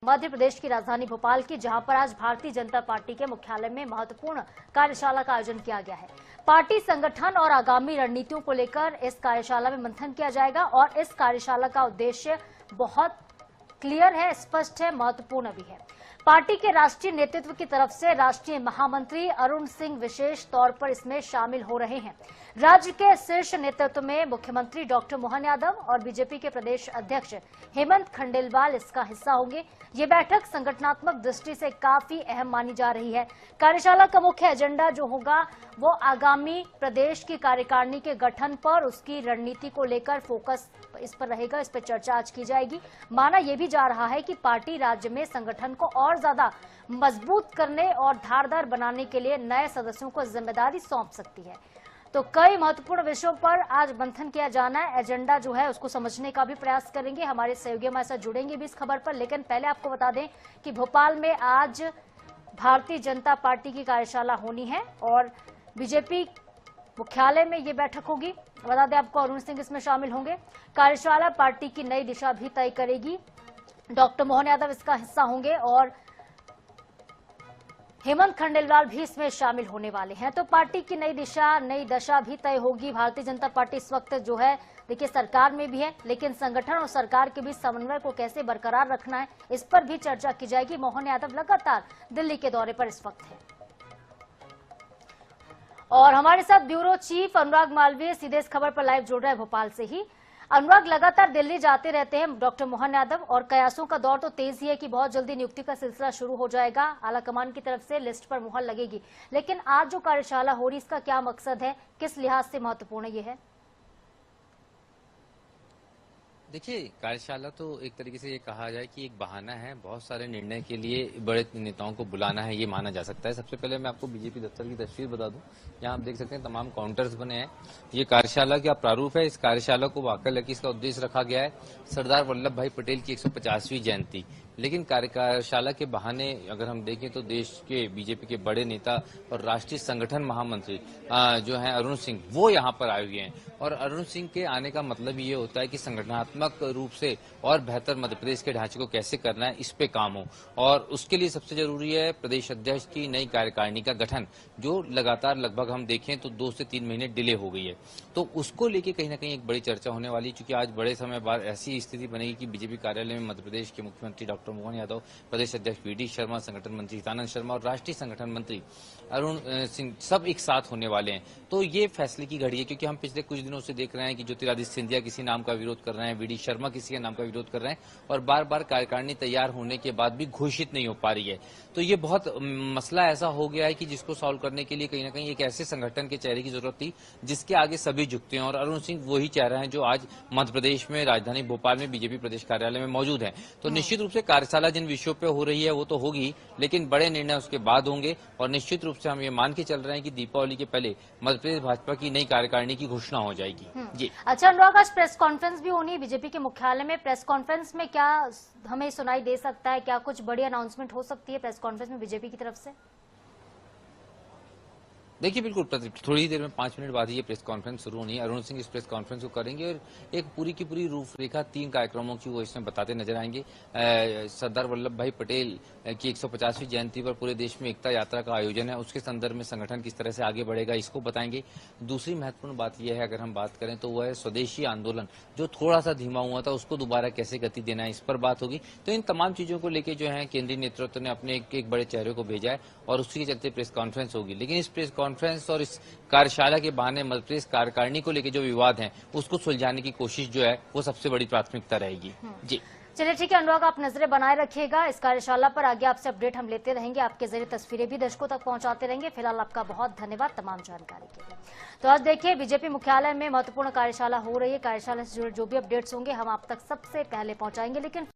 मध्य प्रदेश की राजधानी भोपाल की, जहां पर आज भारतीय जनता पार्टी के मुख्यालय में महत्वपूर्ण कार्यशाला का आयोजन किया गया है। पार्टी संगठन और आगामी रणनीतियों को लेकर इस कार्यशाला में मंथन किया जाएगा और इस कार्यशाला का उद्देश्य बहुत क्लियर है, स्पष्ट है, महत्वपूर्ण भी है। पार्टी के राष्ट्रीय नेतृत्व की तरफ से राष्ट्रीय महामंत्री अरुण सिंह विशेष तौर पर इसमें शामिल हो रहे हैं। राज्य के शीर्ष नेतृत्व में मुख्यमंत्री डॉक्टर मोहन यादव और बीजेपी के प्रदेश अध्यक्ष हेमंत खंडेलवाल इसका हिस्सा होंगे। ये बैठक संगठनात्मक दृष्टि से काफी अहम मानी जा रही है। कार्यशाला का मुख्य एजेंडा जो होगा वो आगामी प्रदेश की कार्यकारिणी के गठन पर, उसकी रणनीति को लेकर फोकस इस पर रहेगा। इस पर चर्चा आज की जाएगी। माना यह भी जा रहा है कि पार्टी राज्य में संगठन को और ज्यादा मजबूत करने और धारदार बनाने के लिए नए सदस्यों को जिम्मेदारी सौंप सकती है। तो कई महत्वपूर्ण विषयों पर आज मंथन किया जाना है। एजेंडा जो है उसको समझने का भी प्रयास करेंगे। हमारे सहयोगी हमारे साथ जुड़ेंगे भी इस खबर पर, लेकिन पहले आपको बता दें कि भोपाल में आज भारतीय जनता पार्टी की कार्यशाला होनी है और बीजेपी मुख्यालय में ये बैठक होगी। बता दें आपको, अरुण सिंह इसमें शामिल होंगे। कार्यशाला पार्टी की नई दिशा भी तय करेगी। डॉक्टर मोहन यादव इसका हिस्सा होंगे और हेमंत खंडेलवाल भी इसमें शामिल होने वाले हैं। तो पार्टी की नई दिशा, नई दशा भी तय होगी। भारतीय जनता पार्टी इस वक्त जो है देखिए सरकार में भी है, लेकिन संगठन और सरकार के बीच समन्वय को कैसे बरकरार रखना है, इस पर भी चर्चा की जाएगी। मोहन यादव लगातार दिल्ली के दौरे पर इस वक्त है और हमारे साथ ब्यूरो चीफ अनुराग मालवीय सीधे इस खबर पर लाइव जुड़ रहे हैं भोपाल से ही। अनुराग, लगातार दिल्ली जाते रहते हैं डॉक्टर मोहन यादव और कयासों का दौर तो तेज ही है कि बहुत जल्दी नियुक्ति का सिलसिला शुरू हो जाएगा। आलाकमान की तरफ से लिस्ट पर मुहर लगेगी, लेकिन आज जो कार्यशाला हो रही इसका क्या मकसद है, किस लिहाज से महत्वपूर्ण ये है? देखिए, कार्यशाला तो एक तरीके से ये कहा जाए कि एक बहाना है बहुत सारे निर्णय के लिए बड़े नेताओं को बुलाना है, ये माना जा सकता है। सबसे पहले मैं आपको बीजेपी दफ्तर की तस्वीर बता दूं। यहाँ आप देख सकते हैं तमाम काउंटर्स बने हैं। ये कार्यशाला का प्रारूप है। इस कार्यशाला को वाकई लगी, इसका उद्देश्य रखा गया है सरदार वल्लभ भाई पटेल की 150वीं जयंती। लेकिन कार्यशाला के बहाने अगर हम देखें तो देश के बीजेपी के बड़े नेता और राष्ट्रीय संगठन महामंत्री जो हैं अरुण सिंह, वो यहाँ पर आए हुए हैं। और अरुण सिंह के आने का मतलब ये होता है कि संगठनात्मक रूप से और बेहतर मध्य प्रदेश के ढांचे को कैसे करना है, इस पे काम हो। और उसके लिए सबसे जरूरी है प्रदेश अध्यक्ष की नई कार्यकारिणी का गठन, जो लगातार लगभग हम देखें तो 2 से 3 महीने डिले हो गई है। तो उसको लेके कहीं ना कहीं एक बड़ी चर्चा होने वाली, क्योंकि आज बड़े समय बाद ऐसी स्थिति बनेगी कि बीजेपी कार्यालय में मध्य प्रदेश के मुख्यमंत्री डॉक्टर मोहन यादव, प्रदेश अध्यक्ष वी डी शर्मा, संगठन मंत्री हितानंद शर्मा और राष्ट्रीय संगठन मंत्री अरुण सिंह सब एक साथ होने वाले हैं। तो ये फैसले की घड़ी है, क्योंकि हम पिछले कुछ दिनों से देख रहे हैं कि ज्योतिरादित्य सिंधिया किसी नाम का विरोध कर रहे हैं, वी डी शर्मा किसी के नाम का विरोध कर रहे हैं और बार बार कार्यकारिणी तैयार होने के बाद भी घोषित नहीं हो पा रही है। तो ये बहुत मसला ऐसा हो गया है कि जिसको सॉल्व करने के लिए कहीं ना कहीं एक ऐसे संगठन के चेहरे की जरूरत थी जिसके आगे सभी झुकते हैं, और अरुण सिंह वही चेहरा है जो आज मध्य प्रदेश में राजधानी भोपाल में बीजेपी प्रदेश कार्यालय में मौजूद है। तो निश्चित रूप से कार्यशाला जिन विषयों पे हो रही है वो तो होगी, लेकिन बड़े निर्णय उसके बाद होंगे। और निश्चित रूप से हम ये मान के चल रहे हैं कि दीपावली के पहले मध्य प्रदेश भाजपा की नई कार्यकारिणी की घोषणा हो जाएगी। जी अच्छा अनुराग, आज प्रेस कॉन्फ्रेंस भी होनी है बीजेपी के मुख्यालय में। प्रेस कॉन्फ्रेंस में क्या हमें सुनाई दे सकता है, क्या कुछ बड़ी अनाउंसमेंट हो सकती है प्रेस कॉन्फ्रेंस में बीजेपी की तरफ से? देखिए, बिल्कुल थोड़ी देर में 5 मिनट बाद ही ये प्रेस कॉन्फ्रेंस शुरू होनी है। अरुण सिंह इस प्रेस कॉन्फ्रेंस को करेंगे और एक पूरी की पूरी रूपरेखा 3 कार्यक्रमों की वो इसमें बताते नजर आएंगे। सरदार वल्लभ भाई पटेल की 150वीं जयंती पर पूरे देश में एकता यात्रा का आयोजन है, उसके संदर्भ में संगठन किस तरह से आगे बढ़ेगा इसको बताएंगे। दूसरी महत्वपूर्ण बात यह है, अगर हम बात करें तो वह है स्वदेशी आंदोलन जो थोड़ा सा धीमा हुआ था, उसको दोबारा कैसे गति देना है, इस पर बात होगी। तो इन तमाम चीजों को लेकर जो है केंद्रीय नेतृत्व ने अपने एक बड़े चेहरे को भेजा है और उसी के चलते प्रेस कॉन्फ्रेंस होगी। लेकिन इस प्रेस कॉन्फ्रेंस और इस कार्यशाला के बहाने मध्य प्रदेश कार्यकारिणी को लेकर जो विवाद है उसको सुलझाने की कोशिश जो है वो सबसे बड़ी प्राथमिकता रहेगी। जी चलिए ठीक है अनुराग, आप नजरें बनाए रखिएगा इस कार्यशाला पर। आगे आपसे अपडेट हम लेते रहेंगे, आपके जरिए तस्वीरें भी दर्शकों तक पहुंचाते रहेंगे। फिलहाल आपका बहुत धन्यवाद तमाम जानकारी के लिए। तो आज देखिए बीजेपी मुख्यालय में महत्वपूर्ण कार्यशाला हो रही है। कार्यशाला से जुड़े जो भी अपडेट्स होंगे हम आप तक सबसे पहले पहुंचाएंगे। लेकिन